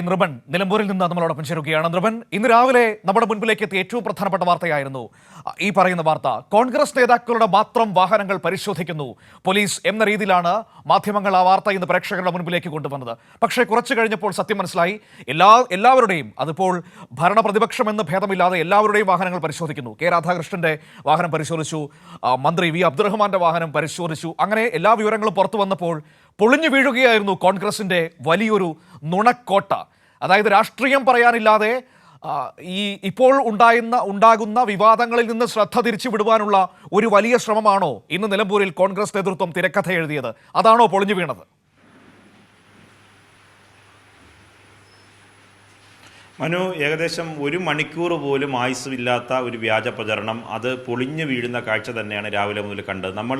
നൃപൻ നിലമ്പൂരിൽ നിന്ന് നമ്മളോടൊപ്പം ചേരുകയാണ്. നൃപൻ, ഇന്ന് രാവിലെ നമ്മുടെ മുൻപിലേക്ക് എത്തിയ ഏറ്റവും പ്രധാനപ്പെട്ട വാർത്തയായിരുന്നു ഈ പറയുന്ന വാർത്ത. കോൺഗ്രസ് നേതാക്കളുടെ മാത്രം വാഹനങ്ങൾ പരിശോധിക്കുന്നു പോലീസ് എന്ന രീതിയിലാണ് മാധ്യമങ്ങൾ ആ വാർത്ത ഇന്ന് പ്രേക്ഷകരുടെ മുൻപിലേക്ക് കൊണ്ടുവന്നത്. പക്ഷേ കുറച്ചു കഴിഞ്ഞപ്പോൾ സത്യം മനസ്സിലായി. എല്ലാവരുടെയും, അതിപ്പോൾ ഭരണ പ്രതിപക്ഷം എന്ന് ഭേദമില്ലാതെ എല്ലാവരുടെയും വാഹനങ്ങൾ പരിശോധിക്കുന്നു. കെ രാധാകൃഷ്ണന്റെ വാഹനം പരിശോധിച്ചു, മന്ത്രി വി അബ്ദുറഹ്മാന്റെ വാഹനം പരിശോധിച്ചു. അങ്ങനെ എല്ലാ വിവരങ്ങളും പുറത്തു വന്നപ്പോൾ പൊളിഞ്ഞു വീഴുകയായിരുന്നു കോൺഗ്രസിന്റെ വലിയൊരു നുണക്കോട്ട. അതായത് രാഷ്ട്രീയം പറയാനില്ലാതെ ഇപ്പോൾ ഉണ്ടാകുന്ന വിവാദങ്ങളിൽ നിന്ന് ശ്രദ്ധ തിരിച്ചു വിടുവാനുള്ള ഒരു വലിയ ശ്രമമാണോ ഇന്ന് നിലമ്പൂരിൽ കോൺഗ്രസ് നേതൃത്വം തിരക്കഥ എഴുതിയത്? അതാണോ പൊളിഞ്ഞു വീണത്? മനു, ഏകദേശം 1 മണിക്കൂർ പോലും ആയുസ്സുമില്ലാത്ത ഒരു വ്യാജ പ്രചരണം, അത് പൊളിഞ്ഞു വീഴുന്ന കാഴ്ച തന്നെയാണ് രാവിലെ മുതൽ കണ്ടത്. നമ്മൾ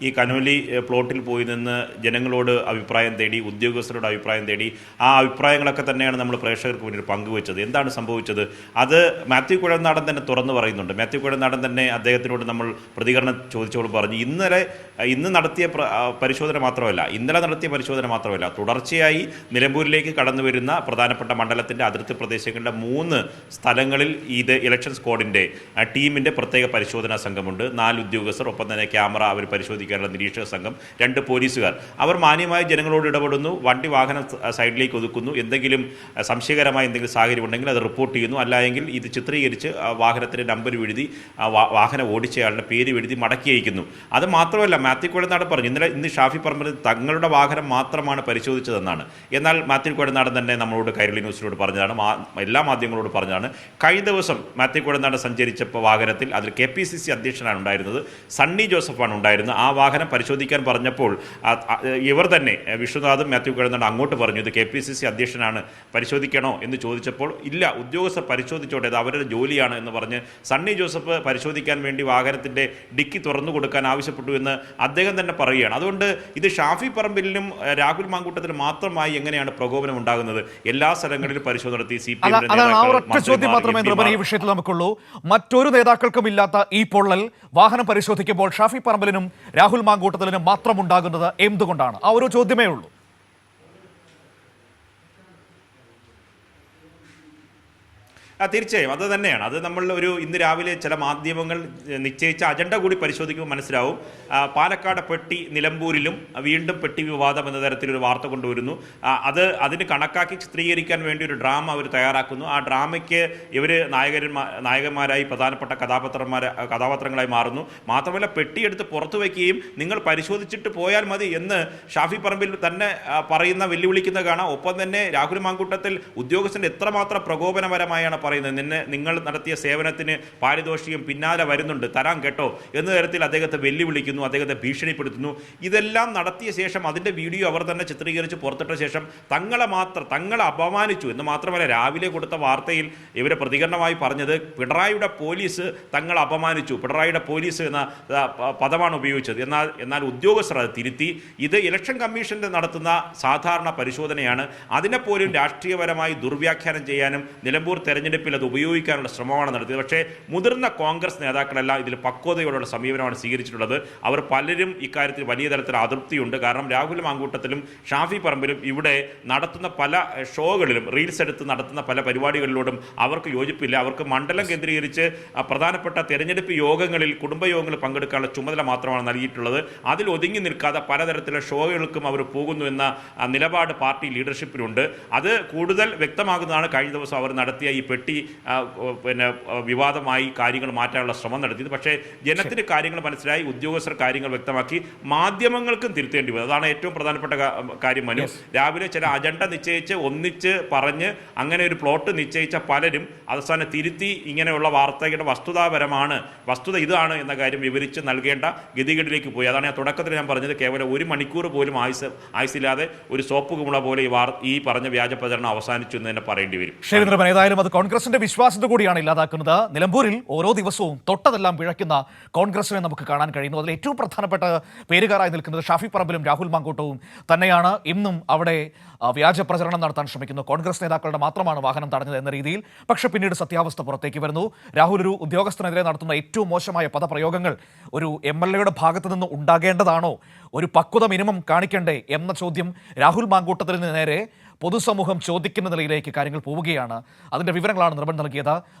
ഈ കനോലി പ്ലോട്ടിൽ പോയി നിന്ന് ജനങ്ങളോട് അഭിപ്രായം തേടി, ഉദ്യോഗസ്ഥരോട് അഭിപ്രായം തേടി, ആ അഭിപ്രായങ്ങളൊക്കെ തന്നെയാണ് നമ്മൾ പ്രേക്ഷകർക്ക് മുന്നിൽ പങ്കുവച്ചത്. എന്താണ് സംഭവിച്ചത്? അത് മാത്യു കുഴൽനാടൻ തന്നെ തുറന്നു പറയുന്നുണ്ട്. മാത്യു കുഴൽനാടൻ തന്നെ അദ്ദേഹത്തിനോട് നമ്മൾ പ്രതികരണം ചോദിച്ചോട് പറഞ്ഞു, ഇന്ന് നടത്തിയ പരിശോധന മാത്രമല്ല, ഇന്നലെ നടത്തിയ പരിശോധന മാത്രമല്ല, തുടർച്ചയായി നിലമ്പൂരിലേക്ക് കടന്നു വരുന്ന പ്രധാനപ്പെട്ട മണ്ഡലത്തിൻ്റെ അതിർത്തി പ്രദേശങ്ങളുടെ 3 സ്ഥലങ്ങളിൽ ഇത് ഇലക്ഷൻ സ്ക്വാഡിൻ്റെ ടീമിൻ്റെ പ്രത്യേക പരിശോധനാ സംഘമുണ്ട്. 4 ഉദ്യോഗസ്ഥർ, ഒപ്പം തന്നെ ക്യാമറ അവർ പരിശോധിക്കാനുള്ള നിരീക്ഷക സംഘം, 2 പോലീസുകാർ. അവർ മാന്യമായി ജനങ്ങളോട് ഇടപെടുന്നു, വാഹനം സൈഡിലേക്ക് ഒതുക്കുന്നു, എന്തെങ്കിലും സംശയകരമായ എന്തെങ്കിലും സാഹചര്യം ഉണ്ടെങ്കിൽ അത് റിപ്പോർട്ട് ചെയ്യുന്നു, അല്ലെങ്കിൽ ഇത് ചിത്രീകരിച്ച് വാഹനത്തിൻ്റെ നമ്പർ എഴുതി വാഹനം ഓടിച്ചയാളുടെ പേര് എഴുതി മടക്കി അയക്കുന്നു. അത് മാത്രമല്ല, മാത്യു കുഴൽനാടൻ പറഞ്ഞു, ഇന്ന് ഷാഫി പറമ്പിൽ തങ്ങളുടെ വാഹനം മാത്രമാണ് പരിശോധിച്ചതെന്നാണ്. എന്നാൽ മാത്യു കുഴൽനാടൻ തന്നെ നമ്മളോട് കൈരളി ന്യൂസിനോട് പറഞ്ഞതാണ്, എല്ലാ മാധ്യമങ്ങളോട് പറഞ്ഞതാണ്, കഴിഞ്ഞ ദിവസം മാത്യു കുഴൽനാടൻ സഞ്ചരിച്ചപ്പോൾ വാഹനത്തിൽ അതിൽ KPCC അധ്യക്ഷനാണ് ഉണ്ടായിരുന്നത്, സണ്ണി ജോസഫാണ് ഉണ്ടായിരുന്നത്. ആ വാഹനം പരിശോധിക്കാൻ പറഞ്ഞപ്പോൾ ഇവർ തന്നെ, വിശ്വനാഥും മാത്യു കുഴൽനാടൻ അങ്ങോട്ട് പറഞ്ഞു, ഇത് KPCC അധ്യക്ഷനാണ്, പരിശോധിക്കണോ എന്ന് ചോദിച്ചപ്പോൾ ഇല്ല, ഉദ്യോഗസ്ഥർ പരിശോധിച്ചോട്ടെ, ഇത് അവരുടെ ജോലിയാണ് എന്ന് പറഞ്ഞ് സണ്ണി ജോസഫ് പരിശോധിക്കാൻ വേണ്ടി വാഹനത്തിൻ്റെ ഡിക്കി തുറന്നു കൊടുക്കാൻ ആവശ്യപ്പെട്ടു എന്ന് അദ്ദേഹം തന്നെ പറയുകയാണ്. അതുകൊണ്ട് ഇത് ഷാഫി പറമ്പിലിനും രാഹുൽ മാങ്കൂട്ടത്തിനും മാത്രമായി എങ്ങനെയാണ് പ്രകോപനം ഉണ്ടാകുന്നത്? എല്ലാ സ്ഥലങ്ങളിലും പരിശോധന നടത്തി അതാണ് ആ ഒരൊറ്റ ചോദ്യം മാത്രമേ നൃപൻ ഈ വിഷയത്തിൽ നമുക്കുള്ളൂ. മറ്റൊരു നേതാക്കൾക്കും ഇല്ലാത്ത ഈ പൊള്ളൽ വാഹനം പരിശോധിക്കുമ്പോൾ ഷാഫി പറമ്പലിനും രാഹുൽ മാങ്കൂട്ടത്തിനും മാത്രം ഉണ്ടാകുന്നത് എന്തുകൊണ്ടാണ്? ആ ഒരു ചോദ്യമേ ഉള്ളൂ. തീർച്ചയായും അത് തന്നെയാണ്. അത് നമ്മൾ ഇന്ന് രാവിലെ ചില മാധ്യമങ്ങൾ നിശ്ചയിച്ച അജണ്ട കൂടി പരിശോധിക്കുമ്പോൾ മനസ്സിലാവും. പാലക്കാട് പെട്ടി, നിലമ്പൂരിലും വീണ്ടും പെട്ടി വിവാദം എന്ന തരത്തിലൊരു വാർത്ത കൊണ്ടുവരുന്നു. അതിന് കണക്കാക്കി ചിത്രീകരിക്കാൻ വേണ്ടി ഒരു ഡ്രാമ അവർ തയ്യാറാക്കുന്നു. ആ ഡ്രാമയ്ക്ക് ഇവർ നായകന്മാരായി പ്രധാനപ്പെട്ട കഥാപാത്രങ്ങളായി മാറുന്നു. മാത്രമല്ല, പെട്ടിയെടുത്ത് പുറത്തു വയ്ക്കുകയും നിങ്ങൾ പരിശോധിച്ചിട്ട് പോയാൽ മതി എന്ന് ഷാഫി പറമ്പിൽ തന്നെ വെല്ലുവിളിക്കുന്ന കാണാം. ഒപ്പം തന്നെ രാഹുൽ മാങ്കൂട്ടത്തിൽ ഉദ്യോഗസ്ഥൻ്റെ എത്രമാത്രം പ്രകോപനപരമായാണ് പറയുന്നത്, നിങ്ങൾ നടത്തിയ സേവനത്തിന് പാരിതോഷികം പിന്നാലെ വരുന്നുണ്ട്, തരാൻ കേട്ടോ എന്ന തരത്തിൽ അദ്ദേഹത്തെ വെല്ലുവിളിക്കുന്നു, അദ്ദേഹത്തെ ഭീഷണിപ്പെടുത്തുന്നു. ഇതെല്ലാം നടത്തിയ ശേഷം അതിൻ്റെ വീഡിയോ അവർ തന്നെ ചിത്രീകരിച്ച് പുറത്തിട്ട ശേഷം തങ്ങളെ അപമാനിച്ചു എന്ന് മാത്രമല്ല, രാവിലെ കൊടുത്ത വാർത്തയിൽ ഇവരെ പ്രതികരണമായി പറഞ്ഞത് പിണറായിയുടെ പോലീസ് തങ്ങളെ അപമാനിച്ചു, പിണറായിയുടെ പോലീസ് എന്ന പദമാണ് ഉപയോഗിച്ചത്. എന്നാൽ ഉദ്യോഗസ്ഥർ അത് തിരുത്തി. ഇത് ഇലക്ഷൻ കമ്മീഷൻ്റെ നടത്തുന്ന സാധാരണ പരിശോധനയാണ്. അതിനെപ്പോലും രാഷ്ട്രീയപരമായി ദുർവ്യാഖ്യാനം ചെയ്യാനും നിലമ്പൂർ തെരഞ്ഞെടുപ്പിൽ അത് ഉപയോഗിക്കാനുള്ള ശ്രമമാണ് നടത്തിയത്. പക്ഷേ മുതിർന്ന കോൺഗ്രസ് നേതാക്കളെല്ലാം ഇതിൽ പക്വതയോടുള്ള സമീപനമാണ് സ്വീകരിച്ചിട്ടുള്ളത്. അവർ പലരും ഇക്കാര്യത്തിൽ വലിയ തരത്തിൽ അതൃപ്തിയുണ്ട്. കാരണം രാഹുൽ മാങ്കൂട്ടത്തിലും ഷാഫി പറമ്പിലും ഇവിടെ നടത്തുന്ന പല ഷോകളിലും, റീൽസ് എടുത്ത് നടത്തുന്ന പല പരിപാടികളിലോടും അവർക്ക് യോജിപ്പില്ല. അവർക്ക് മണ്ഡലം കേന്ദ്രീകരിച്ച് പ്രധാനപ്പെട്ട തെരഞ്ഞെടുപ്പ് യോഗങ്ങളിൽ, കുടുംബയോഗങ്ങളിൽ പങ്കെടുക്കാനുള്ള ചുമതല മാത്രമാണ് നൽകിയിട്ടുള്ളത്. അതിൽ ഒതുങ്ങി നിൽക്കാതെ പലതരത്തിലുള്ള ഷോകൾക്കും അവർ പോകുന്നു എന്ന നിലപാട് പാർട്ടി ലീഡർഷിപ്പിലുണ്ട്. അത് കൂടുതൽ വ്യക്തമാകുന്നതാണ് കഴിഞ്ഞ ദിവസം അവർ നടത്തിയ ഈ പെട്ടി വിവാദമായി കാര്യങ്ങൾ മാറ്റാനുള്ള ശ്രമം നടത്തിയത്. പക്ഷേ ജനത്തിന് കാര്യങ്ങൾ മനസ്സിലായി, ഉദ്യോഗസ്ഥർ കാര്യങ്ങൾ വ്യക്തമാക്കി, മാധ്യമങ്ങൾക്കും തിരുത്തേണ്ടി വന്നു. അതാണ് ഏറ്റവും പ്രധാനപ്പെട്ട കാര്യം. മനു, രാവിലെ ചില അജണ്ട നിശ്ചയിച്ച് ഒന്നിച്ച് പറഞ്ഞ് അങ്ങനെ ഒരു പ്ലോട്ട് നിശ്ചയിച്ച പലരും അവസാനം തിരുത്തി ഇങ്ങനെയുള്ള വാർത്തയുടെ വസ്തുത ഇതാണ് എന്ന കാര്യം വിവരിച്ച് നൽകേണ്ട ഗതികേടിലേക്ക് പോയി. അതാണ് തുടക്കത്തിൽ ഞാൻ പറഞ്ഞത്, കേവലം 1 മണിക്കൂർ പോലും ആയുസില്ലാതെ ഒരു സോപ്പ് കുമിള പോലെ ഈ പറഞ്ഞ വ്യാജ പ്രചരണം അവസാനിച്ചു എന്ന് തന്നെ പറയേണ്ടി വരും. ഏതായാലും അത് കോൺഗ്രസിന്റെ വിശ്വാസത കൂടിയാണ് ഇല്ലാതാക്കുന്നത്. നിലമ്പൂരിൽ ഓരോ ദിവസവും തൊട്ടതെല്ലാം പിഴയ്ക്കുന്ന കോൺഗ്രസിനെ നമുക്ക് കാണാൻ കഴിയുന്നു. അതിൽ ഏറ്റവും പ്രധാനപ്പെട്ട പേരുകാരായി നിൽക്കുന്നത് ഷാഫി പറമ്പിലും രാഹുൽ മാങ്കൂട്ടവും തന്നെയാണ്. ഇന്നും അവിടെ വ്യാജ പ്രചരണം നടത്താൻ ശ്രമിക്കുന്നു. കോൺഗ്രസ് നേതാക്കളുടെ മാത്രമാണ് വാഹനം തടഞ്ഞത് എന്ന രീതിയിൽ. പക്ഷേ പിന്നീട് സത്യാവസ്ഥ പുറത്തേക്ക് വരുന്നു. രാഹുൽ ഒരു ഉദ്യോഗസ്ഥനെതിരെ നടത്തുന്ന ഏറ്റവും മോശമായ പദപ്രയോഗങ്ങൾ ഒരു MLA ഭാഗത്തു നിന്ന് ഉണ്ടാകേണ്ടതാണോ? ഒരു പക്വത മിനിമം കാണിക്കണ്ടേ എന്ന ചോദ്യം രാഹുൽ മാങ്കൂട്ടത്തിന് നേരെ പൊതുസമൂഹം ചോദിക്കുന്ന നിലയിലേക്ക് കാര്യങ്ങൾ പോവുകയാണ്. അതിന്റെ വിവരങ്ങളാണ് നിർബൻ നൽകിയത്.